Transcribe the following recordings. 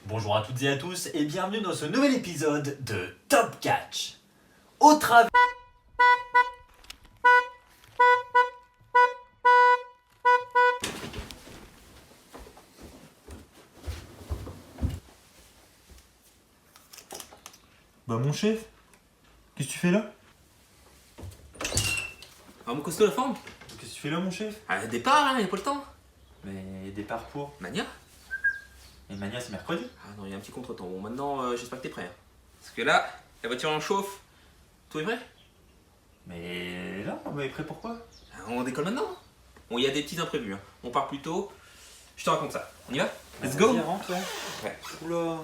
Bonjour à toutes et à tous et bienvenue dans ce nouvel épisode de Top Catch. Au travers... Bah mon chef, qu'est-ce que tu fais là? Ah, mon costaud la forme? Qu'est-ce que tu fais là mon chef? Départ là, y'a pas le temps. Mais départ pour... Mania? Mais Mania c'est mercredi. Ah non, il y a un petit contretemps. Bon, maintenant, j'espère que t'es prêt. Hein. Parce que là, la voiture en chauffe. Tout est prêt? Mais là, on va être prêt pour quoi? Ah, on décolle maintenant. Bon, il y a des petits imprévus. Hein. On part plus tôt. Je te raconte ça. On y va? Let's go! Vas-y, rentre là. Ouais. Oula.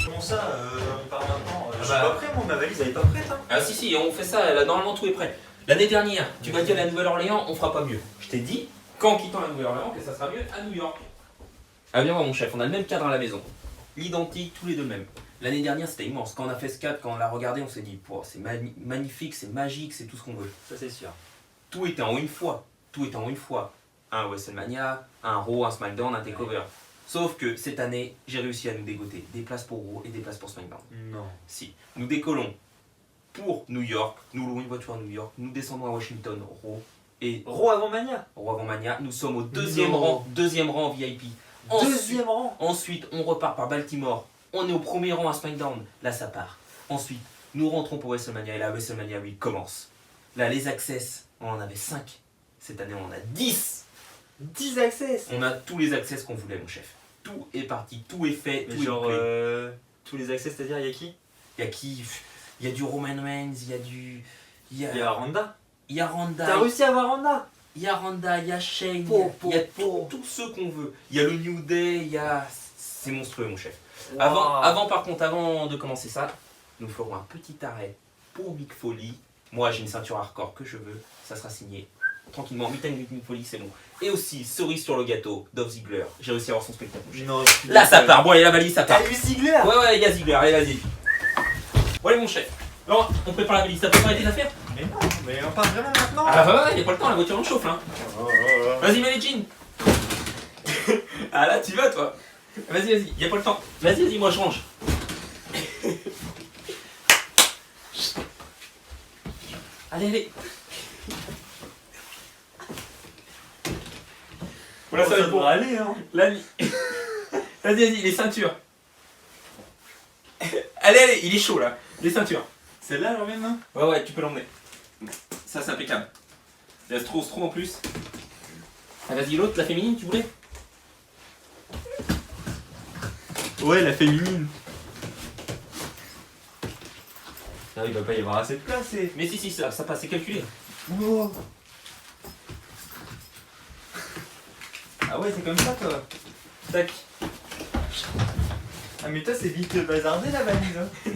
Comment ça, on part maintenant? Je suis bah- pas prêt moi, ma valise elle est pas prête hein. Ah si, on fait ça. Là, normalement, tout est prêt. L'année dernière, tu m'as dit à la Nouvelle-Orléans, on fera pas mieux. Je t'ai dit, qu'en quittant la Nouvelle-Orléans, que ça sera mieux à New York. Ah, viens voir mon chef, on a le même cadre à la maison. L'identique, tous les deux le même. L'année dernière, c'était immense. Quand on a fait ce cadre, quand on l'a regardé, on s'est dit, c'est magnifique, c'est magique, c'est tout ce qu'on veut. Ça c'est sûr. Tout était en une fois. Tout était en une fois. Un WrestleMania, un Raw, un SmackDown, un TakeOver. Sauf que cette année, j'ai réussi à nous dégoter. Des places pour Raw et des places pour SmackDown. Non. Si. Nous décollons pour New York. Nous louons une voiture à New York. Nous descendons à Washington, Raw. Et Raw avant Mania. Raw avant Mania. Nous sommes au Non. deuxième rang VIP. Deuxième rang. Ensuite, on repart par Baltimore. On est au premier rang à SmackDown. Là, ça part. Ensuite, nous rentrons pour WrestleMania. Et là, WrestleMania 8 commence. Là, les access, on en avait 5. Cette année, on en a 10. 10 access. On a tous les access qu'on voulait, mon chef. Tout est parti, tout est fait, Mais tout genre, est prêt. tous les access, c'est-à-dire il y a qui? Il y a qui? Il y a du Roman Reigns, il y a du... Il y a Randa. Il y a Randa. T'as réussi à avoir Randa? Il y a Randa, il y a Shane, Po, il y a po. tous ceux qu'on veut. Il y a le New Day, il y a... C'est monstrueux, mon chef. Wow. Avant de commencer ça, nous ferons un petit arrêt pour Mick Foley. Moi, j'ai une ceinture hardcore que je veux. Ça sera signé tranquillement. Meet and greet Mick Foley, c'est bon. Et aussi, cerise sur le gâteau, Dolph Ziggler. J'ai réussi à avoir son spectacle. mon chef. Non, Là, ça part. Bon, allez, la valise, ça part. T'as eu Ziggler? Ouais, il y a Ziggler. Allez, vas-y. Bon, allez, mon chef. Alors, on prépare la valise. T'as préparé tes affaires? Mais non, mais on part vraiment maintenant. Ah, ouais, y a pas le temps. La voiture en chauffe, hein. Oh. Vas-y, mets les jeans. Ah, là, tu vas, toi. Vas-y, y a pas le temps. Vas-y, moi, je range. Allez. Voilà, ça va être bon. aller hein. Vas-y, les ceintures. Allez, il est chaud, là. Les ceintures. Celle-là j'en viens. Ouais, tu peux l'emmener. Ça, c'est impeccable. Il y a trop en plus. Ah, vas-y, l'autre, la féminine, tu voulais? Ouais, la féminine. Ah, il va pas y avoir assez de place. Mais si, ça passe, c'est calculé. Wow. Ah ouais, c'est comme ça toi. Tac. Ah mais toi c'est vite bazardé la valise hein.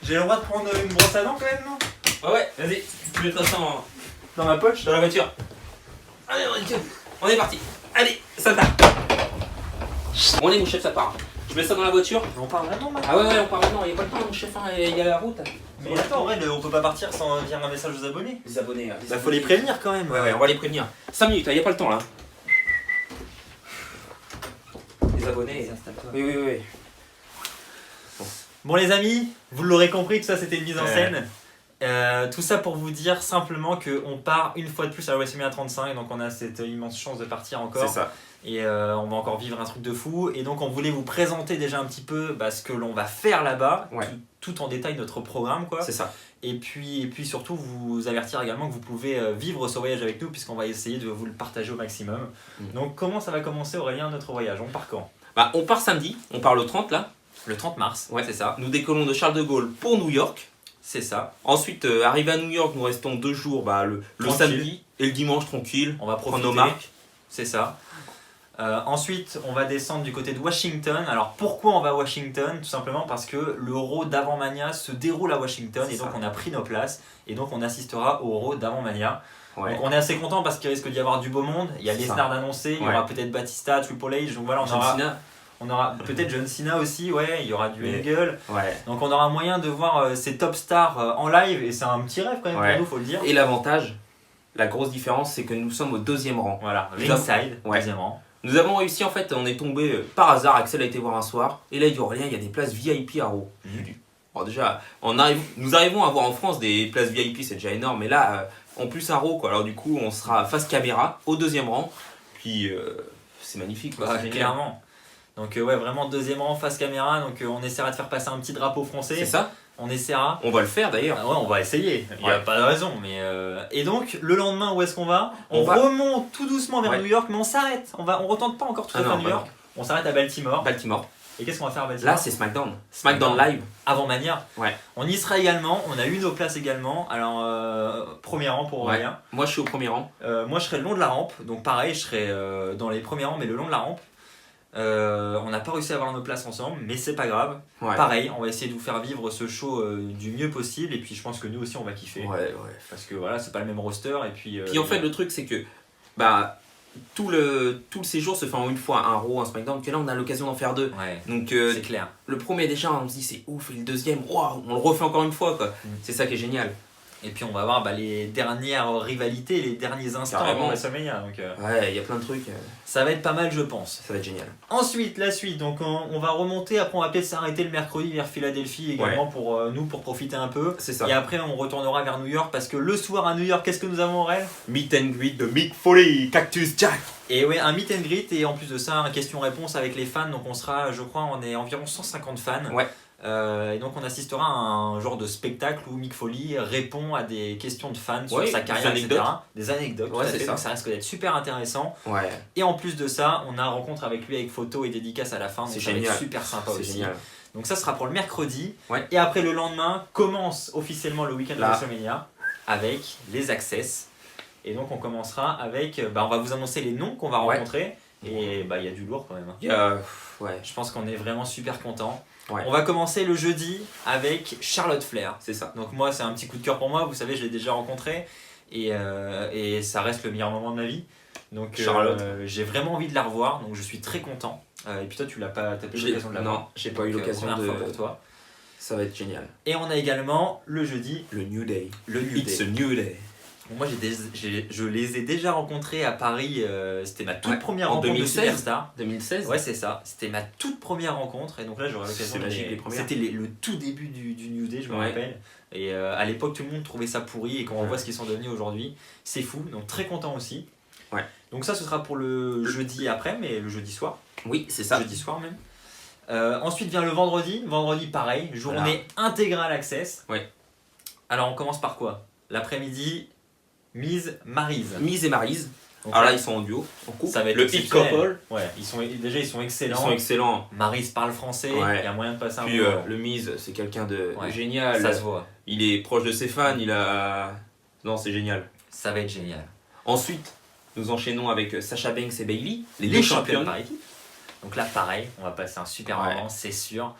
J'ai le droit de prendre une brosse à dents quand même non? Ouais, vas-y, tu mets ça Dans ma poche? dans la voiture. Allez, on est parti. Allez, ça part. Bon, allez, mon chef, ça part. Je mets ça dans la voiture. On part vraiment maintenant? Ah ouais, on part maintenant. Il n'y a pas le temps, mon chef, il y a la route. Mais attends, en vrai, on peut pas partir sans dire un message aux abonnés. Les abonnés. Bah faut les prévenir quand même. Ouais, on va les prévenir. 5 minutes, il n'y a pas le temps là. Les abonnés. Oui. Bon les amis, vous l'aurez compris que ça c'était une mise en Ouais. scène. Tout ça pour vous dire simplement qu'on part une fois de plus à WrestleMania 35, donc on a cette immense chance de partir encore. C'est ça. Et on va encore vivre un truc de fou. Et donc on voulait vous présenter déjà un petit peu ce que l'on va faire là-bas, Ouais. tout en détail notre programme quoi. C'est ça. Et puis surtout vous avertir également que vous pouvez vivre ce voyage avec nous puisqu'on va essayer de vous le partager au maximum. Donc comment ça va commencer Aurélien notre voyage? On part quand? Bah, on part samedi, on part le 30 là. Le 30 mars. Ouais, c'est ça. Nous décollons de Charles de Gaulle pour New York. C'est ça. Ensuite, arrivé à New York, nous restons 2 jours, le Tranquille. samedi et le dimanche tranquille. On va Prendre profiter. nos marques. C'est ça. Ensuite, on va descendre du côté de Washington. Alors pourquoi on va à Washington? Tout simplement parce que le Raw d'avant Mania se déroule à Washington C'est et donc ça. on a pris nos places et donc on assistera au Raw d'avant Mania. Ouais. Donc on est assez content parce qu'il risque d'y avoir du beau monde. Il y a C'est les ça. stars d'annoncer, il y Ouais. aura peut-être Batista, Triple H. Donc voilà, John Cena. on aura peut-être John Cena aussi. Ouais, il y aura du Mais- Angle. Ouais. Donc on aura moyen de voir ces top stars en live et c'est un petit rêve quand même Ouais. pour nous, faut le dire. Et l'avantage, la grosse différence, c'est que nous sommes au 2e rang. Voilà, Nous avons- ringside, Ouais. deuxième rang. Nous avons réussi, en fait, on est tombé par hasard. Axel a été voir un soir, et là il dit rien, il y a des places VIP à Raw. Alors déjà, nous arrivons à avoir en France des places VIP, c'est déjà énorme, mais là, en plus à Raw, quoi. Alors du coup, on sera face caméra, au 2e rang, puis c'est magnifique, quoi. Bah, C'est génial. clairement. Donc ouais, vraiment 2e rang face caméra, donc on essaiera de faire passer un petit drapeau français. C'est ça. On essaiera. On va le faire d'ailleurs. Ah ouais, on va essayer, il n'y a Ouais. pas de raison. Mais Et donc, le lendemain, où est-ce qu'on va? On On va- remonte tout doucement vers Ouais. New York, mais on s'arrête. On retente pas encore tout à fait à New York. On s'arrête à Baltimore. Baltimore. Et qu'est-ce qu'on va faire à Baltimore? Là, c'est SmackDown. SmackDown Live. Avant Mania. Ouais. On y sera également, on a eu nos places également. Alors, premier rang pour Ouais. Aurélien. Moi, je suis au premier rang. Moi, je serai le long de la rampe. Donc, pareil, je serai dans les premiers rangs, mais le long de la rampe. On n'a pas réussi à avoir nos places ensemble, mais c'est pas grave. Ouais. Pareil, on va essayer de vous faire vivre ce show du mieux possible. Et puis, je pense que nous aussi, on va kiffer. Ouais. Parce que voilà, c'est pas le même roster. Et puis, Puis en fait, le truc, c'est que bah, tout le séjour se fait en une fois, un Raw, un SmackDown, que là, on a l'occasion d'en faire 2. ouais, Donc, c'est clair. le premier, déjà, on se dit c'est ouf, et le deuxième, waouh, on le refait encore une fois, quoi. C'est ça qui est génial. Et puis, on va voir les dernières rivalités, les derniers instants Carrément. avant WrestleMania. Donc, Ouais, il y a plein de trucs, ça va être pas mal, je pense. ça va être génial. Ensuite, la suite, donc on va remonter, après on va peut-être s'arrêter le mercredi vers Philadelphie également pour nous, pour profiter un peu. C'est ça. Et après on retournera vers New York parce que le soir à New York, qu'est-ce que nous avons, Aurel? Meet and greet de Mick Foley, Cactus Jack. Et oui, un meet and greet et en plus de ça, un question-réponse avec les fans. Donc on sera, je crois, on est environ 150 fans. Ouais. Et donc on assistera à un genre de spectacle où Mick Foley répond à des questions de fans sur Ouais, sa des carrière, anecdotes. etc. Des anecdotes, Ouais, tout à c'est fait. ça. Donc ça risque d'être super intéressant. Ouais, Et en plus de ça, on a une rencontre avec lui avec photo et dédicace à la fin. Donc C'est ça va génial. être super sympa c'est aussi. génial. Donc ça sera pour le mercredi. Ouais. Et après le lendemain commence officiellement le week-end de Là. WrestleMania avec les Access. Et donc on commencera avec, on va vous annoncer les noms qu'on va Ouais. rencontrer. Et il y a du lourd quand même. Hein. Il y a. Ouais, Je pense qu'on est vraiment super content. Ouais. On va commencer le jeudi avec Charlotte Flair. c'est ça. Donc moi c'est un petit coup de cœur pour moi. Vous savez, je l'ai déjà rencontrée. Et ça reste le meilleur moment de ma vie. Donc Charlotte. j'ai vraiment envie de la revoir. Donc je suis très content. Et puis toi tu t'as pas eu l'occasion de la voir. Non, j'ai pas eu Donc, l'occasion première de. fois pour toi. Ça va être génial. Et on a également le jeudi Le New Day. le New It's Day. a New Day. Bon, moi je les ai déjà rencontrés à Paris, c'était ma toute Ouais, première en rencontre 2016. de Superstar. 2016. Ouais c'est ça, c'était ma toute première rencontre et donc là j'aurai l'occasion C'est de magique, les premières. C'était le tout début du New Day, je me Ouais. rappelle. Et à l'époque tout le monde trouvait ça pourri et quand on Ouais. voit ce qu'ils sont devenus aujourd'hui, c'est fou, donc très content aussi. Ouais. Donc ça ce sera pour le jeudi après, mais le jeudi soir. Oui, c'est ça. Jeudi soir même. Ensuite vient le vendredi. Vendredi, pareil, journée intégrale Access. Ouais. Alors on commence par quoi? L'après-midi, Miz, Maryse. Miz et Maryse. Donc Alors là, là, ils sont en duo, en couple. ça va être le hit exceptionnel. couple. Ouais, ils sont Ils excellents. sont excellents. Maryse parle français, Ouais. il y a moyen de passer un Puis bon moment. le Miz, c'est quelqu'un de Ouais. génial. Ça se voit. Il est proche de ses fans. Il a. Non, c'est génial. Ça va être génial. Ensuite, nous enchaînons avec Sasha Banks et Bayley, Les deux championnes par équipe. Donc là, pareil, on va passer un super Ouais. moment, c'est sûr.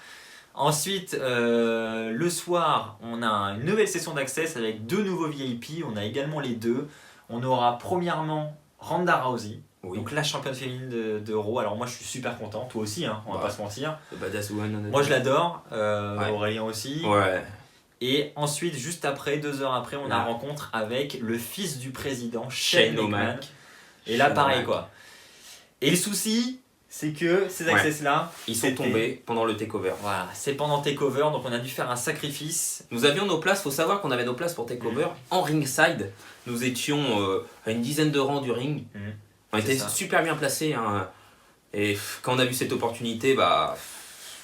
Ensuite, le soir, on a une nouvelle session d'access avec 2 nouveaux VIP. On a également les 2. On aura premièrement Ronda Rousey, Oui. donc la championne féminine de Raw. Alors moi, je suis super content. Toi aussi, hein, on va Ouais. pas se mentir. The Badass Woman. Moi, je l'adore. Ouais. Aurélien aussi. Ouais. Et ensuite, juste après, 2 heures après, on a Là. rencontre avec le fils du président, Shane Shane McMahon. O'Mac. Et là, Shane pareil O'Mac. quoi. Et le souci, c'est que ces Ouais. access-là, Ils sont c'était- tombés pendant le takeover. Voilà, c'est pendant Takeover, donc on a dû faire un sacrifice. Nous avions nos places, faut savoir qu'on avait nos places pour takeover en ringside. Nous étions à une dizaine de rangs du ring. Mhm. On C'est était ça. super bien placés. Hein. Et quand on a vu cette opportunité, bah.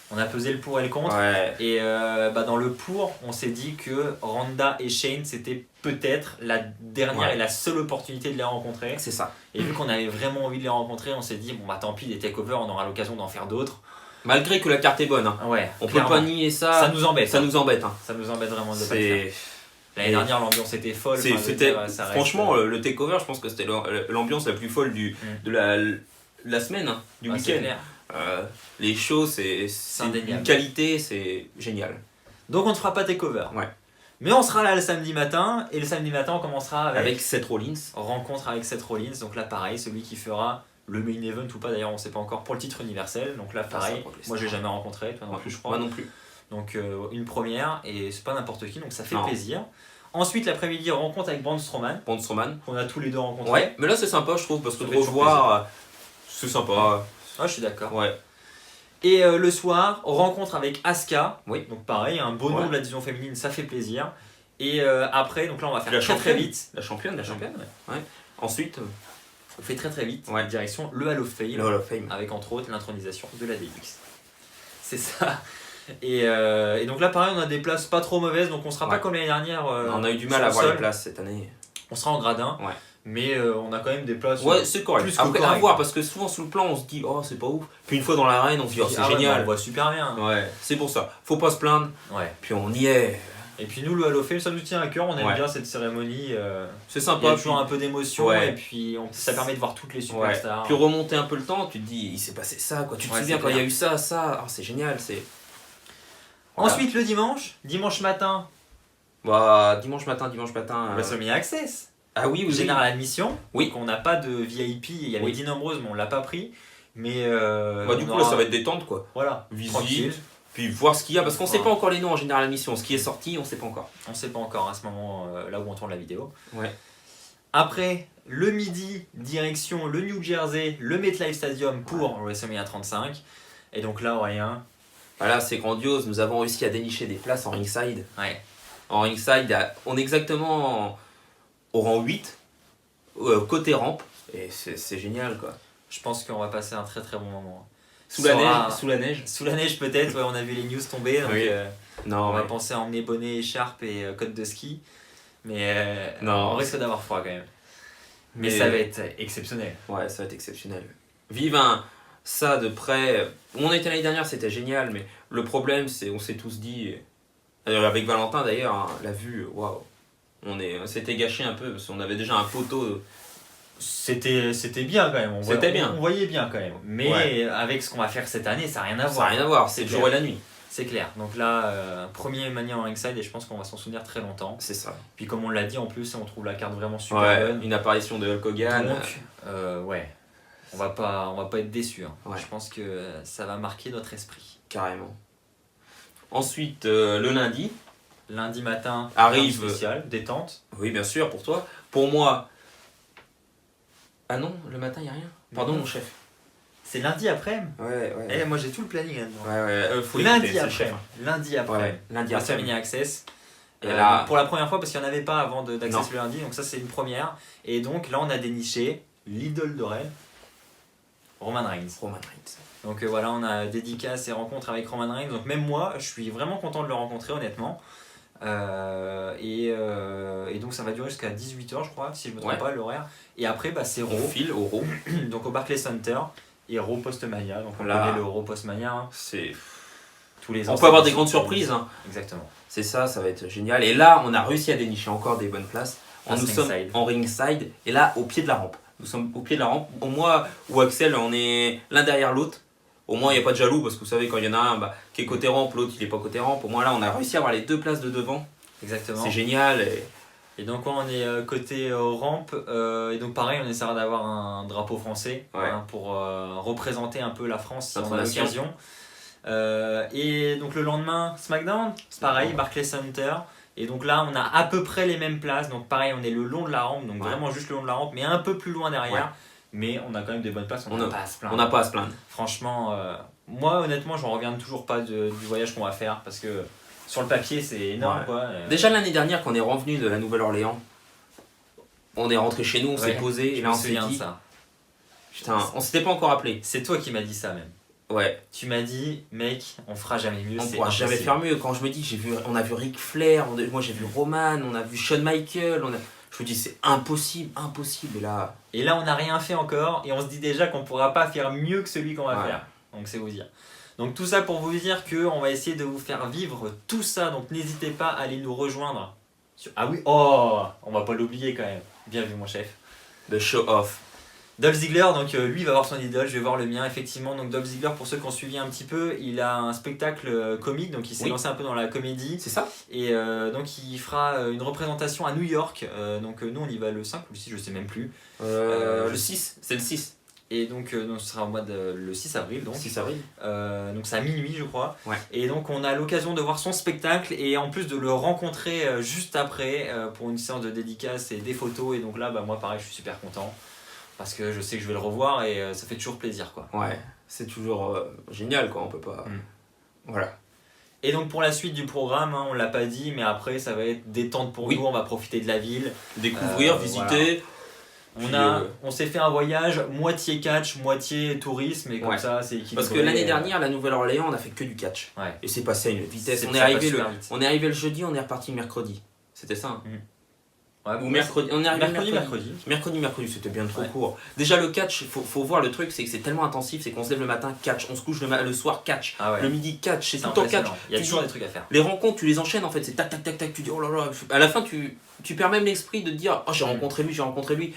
On a pesé le pour et le contre. Ouais. Et dans le pour, on s'est dit que Ronda et Shane, c'était peut-être la dernière Ouais. et la seule opportunité de les rencontrer. C'est ça. Et vu qu'on avait vraiment envie de les rencontrer, on s'est dit, bon bah tant pis, des takeovers, on aura l'occasion d'en faire d'autres. Malgré que la carte est bonne. Hein. Ouais, On peut clairement. pas nier ça. Ça nous embête. Ça hein. nous embête. Hein. Ça nous embête vraiment de pas le faire. C'est. L'année dernière, l'ambiance était folle. C'est- enfin, je veux c'était dire, ça reste- franchement le takeover, je pense que c'était l'ambiance la plus folle de la semaine, hein, du Ouais, c'est week-end. clair. Les shows, c'est indéniable. une qualité, c'est génial. Donc on ne fera pas takeover. Ouais. Mais on sera là le samedi matin, et le samedi matin, on commencera Avec Seth Rollins. rencontre avec Seth Rollins. Donc là, pareil, celui qui fera le main event ou pas, d'ailleurs, on ne sait pas encore, pour le titre universel. Donc là, ça, pareil, Brock Lesnar. moi j'ai jamais rencontré, toi non plus, je crois. Moi non plus. Donc une première, et c'est pas n'importe qui, donc ça fait Non. plaisir. Ensuite, l'après-midi, rencontre avec Braun Strowman, Braun Strowman. qu'on a tous les deux rencontrés. Ouais, mais là c'est sympa je trouve parce que Ça de fait toujours revoir C'est sympa. Ah, je suis d'accord. Ouais. Et le soir, rencontre avec Asuka. Oui. Donc pareil, un beau nom Ouais. de la division féminine, ça fait plaisir. Et après, donc là on va faire La très championne. vite. La championne. Ouais. Ensuite, On fait très vite. Ouais. Direction le Hall of Fame. le Hall of Fame. Avec entre autres l'intronisation de la DX. C'est ça. Et donc là pareil, on a des places pas trop mauvaises, donc on sera pas Ouais. comme l'année dernière. On a eu du mal sur à le avoir les sol. places cette année. On sera en gradin. Ouais. Mais on a quand même des places. Ouais, c'est correct. Plus que Après, à correct. voir, parce que souvent sous le plan, on se dit, oh, c'est pas ouf. Puis une fois dans l'arène, on se dit, oh, c'est Ah ouais, génial. on voit super bien. Ouais, c'est pour ça. Faut pas se plaindre. Ouais. Puis on y est. Et puis nous, le Hall of Fame, ça nous tient à cœur. On aime Ouais. bien cette cérémonie. C'est Il y sympa. a toujours un peu d'émotion Ouais. et puis ça permet de voir toutes les Ouais. superstars. Puis remonter un peu le temps, tu te dis, il s'est passé ça, quoi. Tu te Ouais, souviens c'est quand il y a clair. eu ça. Oh, c'est génial. Voilà. Ensuite, le dimanche matin, Bah, dimanche matin. WrestleMania Access. Ah oui. Général admission. Oui. Donc on n'a pas de VIP. Il y avait Oui. Dean Ambrose, mais on l'a pas pris. Mais Bah, du on coup, aura- là, ça va être détente, quoi. Voilà, Visite. tranquille. Puis voir ce qu'il y a, parce qu'on sait Ouais. pas encore les noms en général admission. Ce qui est sorti, on sait pas encore. On sait pas encore à ce moment là où on tourne la vidéo. Ouais. Après, le midi, direction le New Jersey, le MetLife Stadium pour WrestleMania 35. Et donc là, Aurélien, Voilà, c'est grandiose. Nous avons réussi à dénicher des places en ringside. ouais, En ringside, on est exactement au rang 8, côté rampe. Et c'est génial, quoi. je pense qu'on va passer un très très bon moment. Sous la Sera- neige, sous la neige. Sous la neige peut-être, ouais, on a vu les news tomber, donc Oui. Non, on va ouais. penser à emmener bonnet, écharpe et côte de ski. Mais Non. on risque d'avoir froid quand même. Mais Mais- ça va être exceptionnel. Ouais, ça va être exceptionnel. Vive ça de près. Où on était l'année dernière, c'était génial, mais le problème, c'est on s'est tous dit, avec Valentin d'ailleurs, hein, la vue, waouh. C'était gâché un peu, parce qu'on avait déjà un poteau. C'était bien quand même, C'était bien. On voyait bien quand même. Mais Ouais. avec ce qu'on va faire cette année, ça n'a rien à Ça voir. n'a rien à voir, c'est le clair. jour et la nuit. C'est clair. Donc là, premier mania en ringside et je pense qu'on va s'en souvenir très longtemps. C'est ça. Puis comme on l'a dit en plus, on trouve la carte vraiment super Ouais, bonne. une apparition de Hulk Hogan. Donc, ouais, on va pas être déçus. Hein. Ouais. Je pense que ça va marquer notre esprit. Carrément. Ensuite, le lundi, Lundi matin, Arrive- carte spéciale, détente. oui, bien sûr, pour toi. Pour moi. Ah non, le matin, il n'y a rien. Pardon, Non. mon chef. C'est lundi après. Ouais, ouais. Moi j'ai tout le planning là-dedans. Faut Lundi écouter, c'est le après. chef. Lundi après. Ouais, lundi après. WrestleMania Access. Et là- donc pour la première fois parce qu'il n'y en avait pas avant d'Access Non. le lundi, donc ça c'est une première. Et donc là on a déniché l'idole de Rennes, Roman Reigns. Roman Reigns. Donc voilà, on a dédicace et rencontre avec Roman Reigns. Donc même moi, je suis vraiment content de le rencontrer honnêtement. Et donc ça va durer jusqu'à 18h je crois, si je me trompe Ouais. pas l'horaire. Et après bah, c'est On Raw, file au Raw. donc au Barclays Center. Et Raw Postmania, donc on Là. connaît le Raw Postmania hein, C'est... tous les ans. On peut avoir des c'est- grandes surprises. Hein. Exactement. C'est ça va être génial. Et là, on a réussi à dénicher encore des bonnes places. Place Nous sommes ringside. en ringside. Et là, au pied de la rampe. Nous sommes au pied de la rampe. Au moins, ou Axel, on est l'un derrière l'autre. Au moins, il n'y a pas de jaloux parce que vous savez, quand il y en a un qui est côté rampe, l'autre il n'est pas côté rampe. Au moins, là, on a réussi à avoir les deux places de devant. Exactement. C'est génial. Et donc on est côté rampe, et donc pareil on essaiera d'avoir un drapeau français Ouais. hein, pour représenter un peu la France si Notre on a nation. l'occasion. Et donc le lendemain SmackDown, pareil Barclays Center. Et donc là on a à peu près les mêmes places, donc pareil on est le long de la rampe, donc Ouais. vraiment juste le long de la rampe, mais un peu plus loin derrière. Ouais. Mais on a quand même des bonnes places, on On n'a a- pas à se plaindre. On n'a pas à se plaindre. Franchement, moi honnêtement j'en reviens toujours pas du voyage qu'on va faire parce que sur le papier c'est énorme Ouais. quoi. Déjà l'année dernière, quand on est revenu de la Nouvelle-Orléans, on est rentré chez nous, on s'est Ouais, posé, je et là me on s'est souviens de dit, ça. putain, on s'était pas encore appelé. C'est toi qui m'as dit ça même. Ouais, Tu m'as dit, mec, on fera jamais mieux. on c'est pourra jamais impossible. faire mieux. Quand je me dis, on a vu Ric Flair, moi j'ai vu Roman, on a vu Shawn Michaels, je me dis c'est impossible. Et là, Et là, on n'a rien fait encore et on se dit déjà qu'on pourra pas faire mieux que celui qu'on va Ouais. faire. Donc c'est vous dire. Donc tout ça pour vous dire qu'on va essayer de vous faire vivre tout ça. Donc n'hésitez pas à aller nous rejoindre. Ah oui, oh, on va pas l'oublier quand même. Bien vu mon chef. the show off. Dolph Ziggler, donc lui il va voir son idole, je vais voir le mien effectivement. Donc Dolph Ziggler, pour ceux qui ont suivi un petit peu, il a un spectacle comique, donc il s'est Oui. lancé un peu dans la comédie. C'est ça? Et donc il fera une représentation à New York. Donc nous on y va le 5 ou le 6, je sais même plus. Le 6, c'est le 6. Et donc, ce sera au mois de le 6 avril donc. 6 avril. Donc c'est à minuit je crois. Ouais. Et donc on a l'occasion de voir son spectacle et en plus de le rencontrer juste après pour une séance de dédicace et des photos. Et donc là bah, moi pareil je suis super content. parce que je sais que je vais le revoir et ça fait toujours plaisir, quoi. Ouais, c'est toujours génial, quoi. On peut pas. Voilà. Et donc pour la suite du programme, hein, on l'a pas dit, mais après ça va être détente pour nous, on va profiter de la ville. Découvrir, visiter. On s'est fait un voyage moitié catch, moitié tourisme, et comme ça c'est équilibré. Parce que l'année dernière, la Nouvelle-Orléans, on a fait que du catch. Ouais. Et c'est passé à une vitesse. C'est On est arrivé le jeudi, on est reparti le mercredi. C'était ça. Hein. Ouais, ou mercredi. On est arrivé mercredi, c'était bien trop court. Déjà le catch, faut voir le truc, c'est que c'est tellement intensif, c'est qu'on se lève le matin catch, on se couche le soir catch, le midi catch, c'est tout le temps catch. Il y a toujours des trucs à faire. Les rencontres, tu les enchaînes en fait, c'est tac tac tac tac, tu dis oh là là. À la fin, tu perds même l'esprit de te dire oh j'ai rencontré lui.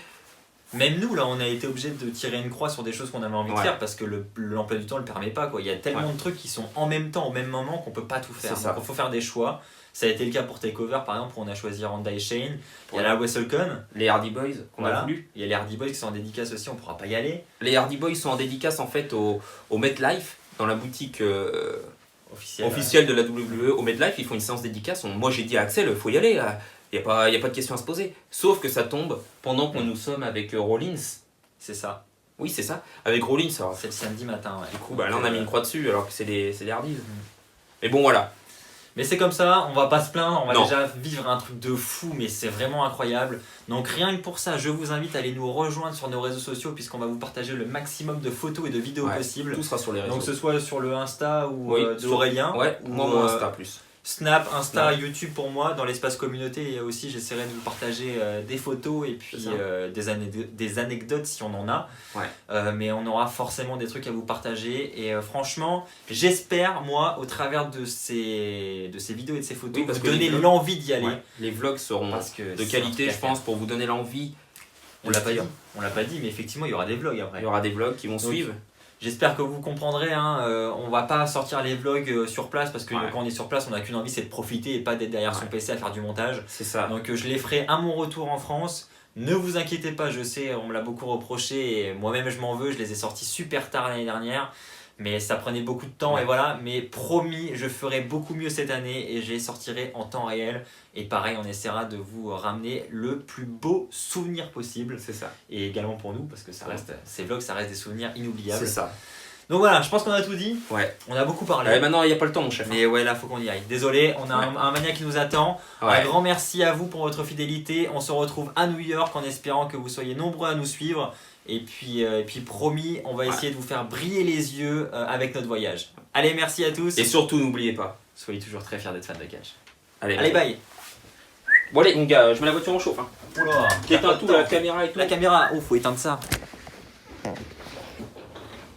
Même nous, là, on a été obligé de tirer une croix sur des choses qu'on avait envie de faire parce que l'emploi du temps ne le permet pas, quoi. Il y a tellement de trucs qui sont en même temps, au même moment, qu'on peut pas tout faire. Donc il faut faire des choix. Ça a été le cas pour Takeover, par exemple, où on a choisi Randa et Shane. Il y a la WrestleCon. Les Hardy Boys qu'on a voulu. Il y a les Hardy Boys qui sont en dédicace aussi, on pourra pas y aller. Les Hardy Boys sont en dédicace en fait au MetLife, dans la boutique officielle de la WWE. Au MetLife, ils font une séance dédicace. Moi j'ai dit à Axel, faut y aller. Il n'y a pas de question à se poser. Sauf que ça tombe pendant que nous sommes avec Rollins. C'est ça. Oui, c'est ça. Avec Rollins. C'est le samedi matin. Ouais. Du coup, là, on a mis une croix dessus alors que c'est les Hardys. Mais bon, voilà. Mais c'est comme ça, on va pas se plaindre, on va déjà vivre un truc de fou, mais c'est vraiment incroyable. Donc rien que pour ça, je vous invite à aller nous rejoindre sur nos réseaux sociaux, puisqu'on va vous partager le maximum de photos et de vidéos possibles. Tout sera sur les réseaux. Donc que ce soit sur le Insta ou d'Aurélien. Ou moi mon Insta plus. Snap, Insta, YouTube pour moi. Dans l'espace communauté, et aussi j'essaierai de vous partager des photos et puis des anecdotes si on en a. Mais on aura forcément des trucs à vous partager. Et franchement, j'espère, moi, au travers de ces vidéos et de ces photos, vous donner l'envie d'y aller. Les vlogs seront de qualité, je pense, pour vous donner l'envie. On l'a pas dit, mais effectivement, il y aura des vlogs après. Il y aura des vlogs qui vont suivre. J'espère que vous comprendrez, on va pas sortir les vlogs sur place parce que quand on est sur place, on n'a qu'une envie, c'est de profiter et pas d'être derrière son PC à faire du montage. C'est ça. Donc je les ferai à mon retour en France. Ne vous inquiétez pas, je sais, on me l'a beaucoup reproché et moi-même je m'en veux, je les ai sortis super tard l'année dernière. Mais ça prenait beaucoup de temps et voilà. Mais promis, je ferai beaucoup mieux cette année et je les sortirai en temps réel. Et pareil, on essaiera de vous ramener le plus beau souvenir possible. C'est ça. Et également pour nous, parce que ces vlogs, ça reste des souvenirs inoubliables. C'est ça. Donc voilà, je pense qu'on a tout dit. On a beaucoup parlé. Maintenant, il n'y a pas le temps, mon chef. Mais ouais, là, faut qu'on y aille. Désolé, on a un mania qui nous attend. Un grand merci à vous pour votre fidélité. On se retrouve à New York en espérant que vous soyez nombreux à nous suivre. Et puis promis, on va essayer de vous faire briller les yeux avec notre voyage. Allez, merci à tous. Et surtout, n'oubliez pas, soyez toujours très fiers d'être fan de catch. Allez, bye. Bon allez, mon gars, je mets la voiture en chauffe. Oula, t'éteins tout, la caméra et tout. La caméra, faut éteindre ça.